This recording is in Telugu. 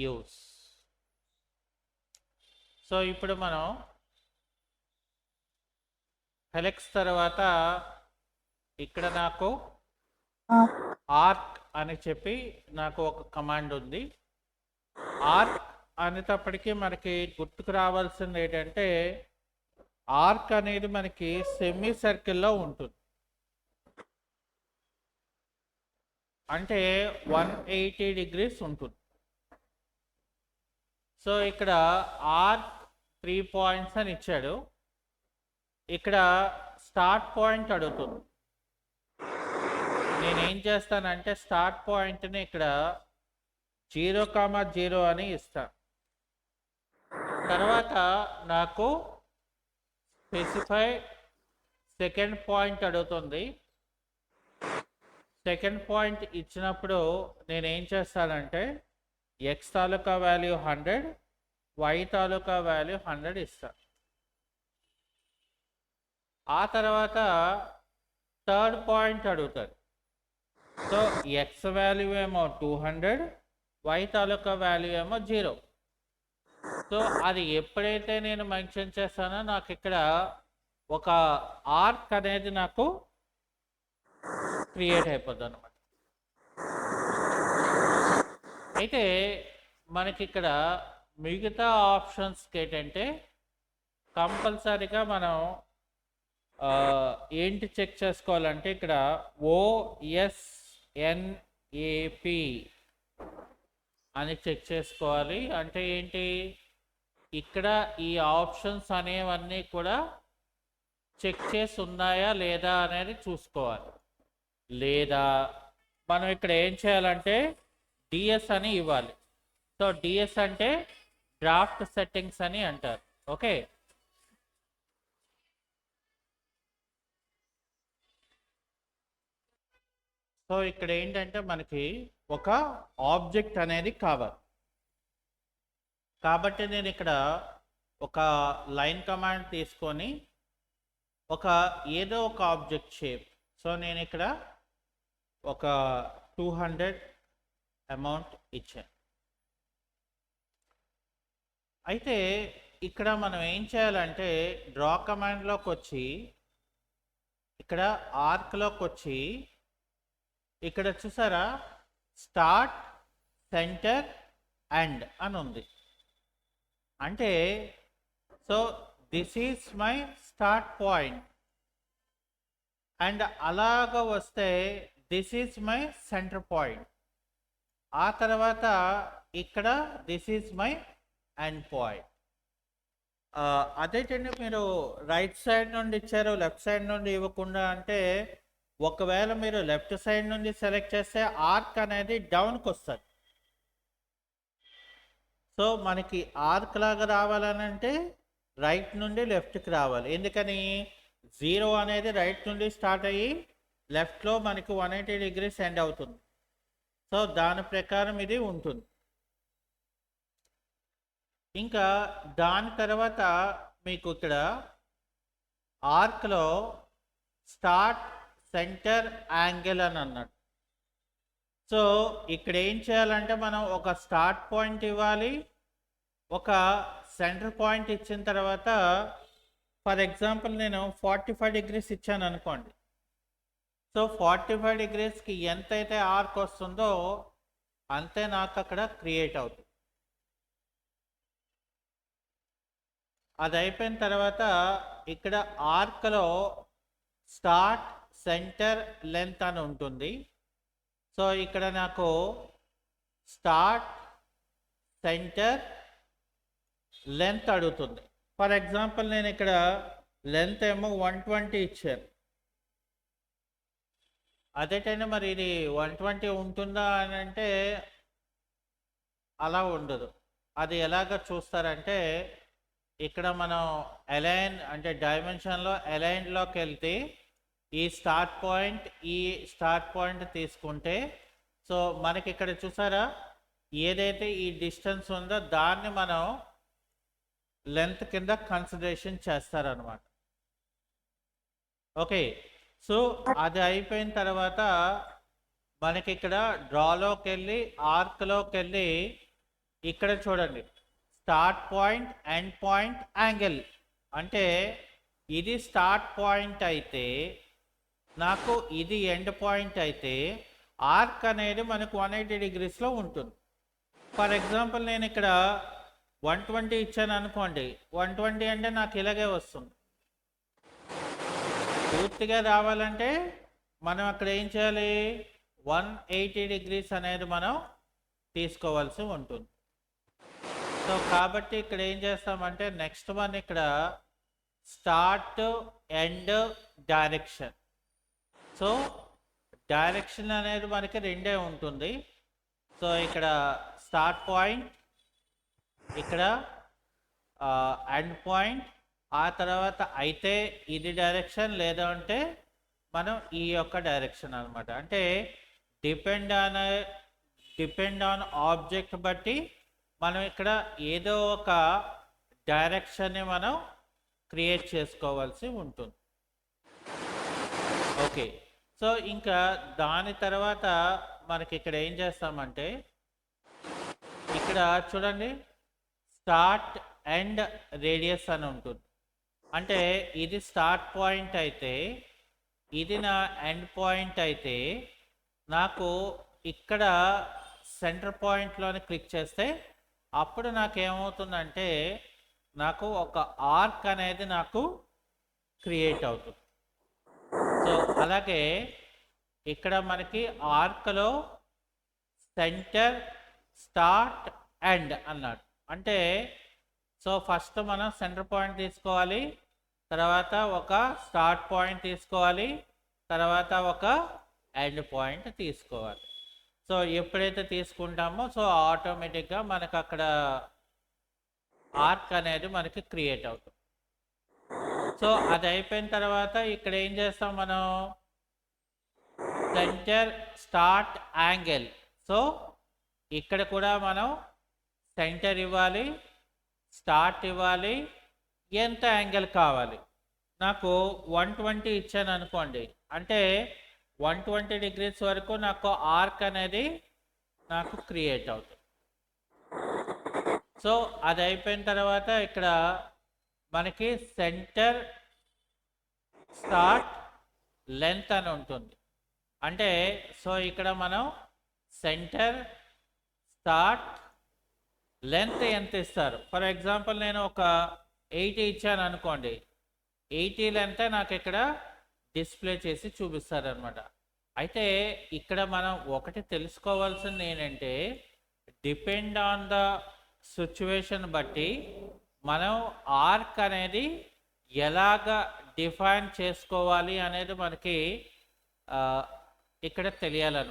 యూస్. సో ఇప్పుడు మనం హెలిక్స్ తర్వాత ఇక్కడ నాకు ఆర్క్ అని చెప్పి నాకు ఒక కమాండ్ ఉంది. ఆర్క్ అనేటప్పటికీ మనకి గుర్తుకు రావాల్సింది ఏంటంటే ఆర్క్ అనేది మనకి సెమీ సర్కిల్లో ఉంటుంది. అంటే 180 degrees ఉంటుంది. సో ఇక్కడ ఆర్క్ 3 points అని ఇచ్చాడు. ఇక్కడ స్టార్ట్ పాయింట్ అడుగుతుంది. నేనేం చేస్తానంటే స్టార్ట్ పాయింట్ని ఇక్కడ 0,0 అని ఇస్తాను. తర్వాత నాకు స్పెసిఫై సెకండ్ పాయింట్ అడుగుతుంది. సెకండ్ పాయింట్ ఇచ్చినప్పుడు నేనేం చేస్తానంటే ఎక్స్ తాలూకా వాల్యూ 100, వై తాలూకా వాల్యూ 100 ఇస్తాను. ఆ తర్వాత థర్డ్ పాయింట్ అడుగుతాడు. సో ఎక్స్ వాల్యూ ఏమో 200, వై తాలూకా వాల్యూ ఏమో 0. సో అది ఎప్పుడైతే నేను మెన్షన్ చేస్తానో నాకు ఇక్కడ ఒక ఆర్క్ అనేది నాకు క్రియేట్ అయిపోద్ది అన్నమాట. అయితే మనకి ఇక్కడ మిగతా ఆప్షన్స్కి ఏంటంటే కంపల్సరీగా మనం ఏంటి చెక్ చేసుకోవాలంటే ఇక్కడ OSNAP అని చెక్ చేసుకోవాలి. అంటే ఏంటి, ఇక్కడ ఈ ఆప్షన్స్ అనేవన్నీ కూడా చెక్ చేసి ఉన్నాయా లేదా అనేది చూసుకోవాలి. లేదా మనం ఇక్కడ ఏం చేయాలంటే డిఎస్ అని ఇవ్వాలి. సో డిఎస్ అంటే డ్రాఫ్ట్ సెట్టింగ్స్ అని అంటారు. ఓకే, సో ఇక్కడ ఏంటంటే మనకి ఒక ఆబ్జెక్ట్ అనేది కావాలి. కాబట్టి నేను ఇక్కడ ఒక లైన్ కమాండ్ తీసుకొని ఏదో ఒక ఆబ్జెక్ట్ షేప్, సో నేను ఇక్కడ ఒక 200 అమౌంట్ ఇచ్చాను. అయితే ఇక్కడ మనం ఏం చేయాలంటే డ్రా కమాండ్లోకి వచ్చి ఇక్కడ ఆర్క్లోకి వచ్చి ఇక్కడ చూసారా స్టార్ట్, సెంటర్, ఎండ్ అని ఉంది. అంటే so this is my start point and అలాగ వస్తే this is my centre point. ఆ తర్వాత ఇక్కడ this is my end point. అదేంటండి మీరు రైట్ సైడ్ నుండి ఇచ్చారు లెఫ్ట్ సైడ్ నుండి ఇవ్వకుండా అంటే ఒకవేళ మీరు లెఫ్ట్ సైడ్ నుండి సెలెక్ట్ చేస్తే ఆర్క్ అనేది డౌన్కి వస్తుంది. సో మనకి ఆర్క్ లాగా రావాలని అంటే రైట్ నుండి లెఫ్ట్కి రావాలి. ఎందుకని 0 అనేది రైట్ నుండి స్టార్ట్ అయ్యి లెఫ్ట్లో మనకి 180 degrees ఎండ్ అవుతుంది. సో దాని ప్రకారం ఇది ఉంటుంది. ఇంకా దాని తర్వాత మీకు ఇక్కడ ఆర్క్లో స్టార్ట్, సెంటర్, యాంగిల్ అని అన్నాడు. సో ఇక్కడ ఏం చేయాలంటే మనం ఒక స్టార్ట్ పాయింట్ ఇవ్వాలి, ఒక సెంటర్ పాయింట్ ఇచ్చిన తర్వాత ఫర్ ఎగ్జాంపుల్ నేను 45 degrees ఇచ్చాను అనుకోండి. సో 45 degreesకి ఎంతైతే ఆర్క్ వస్తుందో అంతే నాకు అక్కడ క్రియేట్ అవుతుంది. అది అయిపోయిన తర్వాత ఇక్కడ ఆర్క్లో స్టార్ట్, సెంటర్, లెంత్ అని ఉంటుంది. సో ఇక్కడ నాకు స్టార్ట్, సెంటర్, లెంత్ అడుగుతుంది. ఫర్ ఎగ్జాంపుల్ నేను ఇక్కడ లెంత్ ఏమో 120 ఇచ్చాను. అదేటైనా మరి ఇది 120 ఉంటుందా అని అంటే అలా ఉండదు. అది ఎలాగ చూస్తారంటే ఇక్కడ మనం అలైన్ అంటే డైమెన్షన్లో అలైన్లోకి వెళ్తే ఈ స్టార్ట్ పాయింట్ తీసుకుంటే సో మనకి ఇక్కడ చూసారా ఏదైతే ఈ డిస్టెన్స్ ఉందో దాన్ని మనం లెంత్ కింద కన్సిడరేషన్ చేస్తారనమాట. ఓకే, సో అది అయిపోయిన తర్వాత మనకి ఇక్కడ డ్రాలోకి వెళ్ళి ఆర్క్లోకి వెళ్ళి ఇక్కడ చూడండి, start point, end point, angle. అంటే ఇది స్టార్ట్ పాయింట్ అయితే, నాకు ఇది ఎండ్ పాయింట్ అయితే, ఆర్క్ అనేది మనకు 180 డిగ్రీస్లో ఉంటుంది. ఫర్ ఎగ్జాంపుల్ నేను ఇక్కడ 120 ఇచ్చాను అనుకోండి, 120 అంటే నాకు ఇలాగే వస్తుంది. పూర్తిగా రావాలంటే మనం అక్కడ ఏం చేయాలి, 180 డిగ్రీస్ అనేది మనం తీసుకోవాల్సి ఉంటుంది. సో కాబట్టి ఇక్కడ ఏం చేస్తామంటే నెక్స్ట్ వన్ ఇక్కడ start, end, direction. So direction అనేది మనకి రెండే ఉంటుంది. సో ఇక్కడ స్టార్ట్ పాయింట్, ఇక్కడ ఎండ్ పాయింట్, ఆ తర్వాత అయితే ఇది డైరెక్షన్, లేదా అంటే మనం ఈ యొక్క డైరెక్షన్ అనమాట. అంటే డిపెండ్ ఆన్ ఆబ్జెక్ట్ బట్టి మనం ఇక్కడ ఏదో ఒక డైరెక్షన్ని మనం క్రియేట్ చేసుకోవాల్సి ఉంటుంది. ఓకే, సో ఇంకా దాని తర్వాత మనకి ఇక్కడ ఏం చేస్తామంటే, ఇక్కడ చూడండి స్టార్ట్, ఎండ్, రేడియస్ అని ఉంటుంది. అంటే ఇది స్టార్ట్ పాయింట్ అయితే, ఇది నా ఎండ్ పాయింట్ అయితే, నాకు ఇక్కడ సెంటర్ పాయింట్లోని క్లిక్ చేస్తే అప్పుడు నాకేమవుతుందంటే నాకు ఒక ఆర్క్ అనేది నాకు క్రియేట్ అవుతుంది. సో అలాగే ఇక్కడ మనకి ఆర్క్లో సెంటర్, స్టార్ట్, ఎండ్ అన్నాడు. అంటే సో ఫస్ట్ మనం సెంటర్ పాయింట్ తీసుకోవాలి, తర్వాత ఒక స్టార్ట్ పాయింట్ తీసుకోవాలి, తర్వాత ఒక ఎండ్ పాయింట్ తీసుకోవాలి. సో ఎప్పుడైతే తీసుకుంటామో సో ఆటోమేటిక్గా మనకు అక్కడ ఆర్క్ అనేది మనకి క్రియేట్ అవుతుంది. సో అది అయిపోయిన తర్వాత ఇక్కడ ఏం చేస్తాం మనం, సెంటర్, స్టార్ట్, యాంగిల్. సో ఇక్కడ కూడా మనం సెంటర్ ఇవ్వాలి, స్టార్ట్ ఇవ్వాలి, ఎంత యాంగిల్ కావాలి. నాకు 120 ఇచ్చాను అనుకోండి, అంటే 120 డిగ్రీస్ వరకు నాకు ఆర్క్ అనేది నాకు క్రియేట్ అవుతుంది. సో అది అయిపోయిన తర్వాత ఇక్కడ మనకి సెంటర్, స్టార్ట్, లెంత్ అని ఉంటుంది. అంటే సో ఇక్కడ మనం సెంటర్, స్టార్ట్, లెంత్ ఎంత ఇస్తారు. ఫర్ ఎగ్జాంపుల్ నేను ఒక 80 ఇచ్చాను అనుకోండి, 80 లెంత్ నాకు ఇక్కడ డిస్ప్లే చేసి చూపిస్తారనమాట. అయితే ఇక్కడ మనం ఒకటి తెలుసుకోవాల్సింది ఏంటంటే, డిపెండ్ ఆన్ ద సిచ్యువేషన్ బట్టి మనం ఆర్క్ అనేది ఎలాగ డిఫైన్ చేసుకోవాలి అనేది మనకి ఇక్కడ తెలియాలన్నమాట.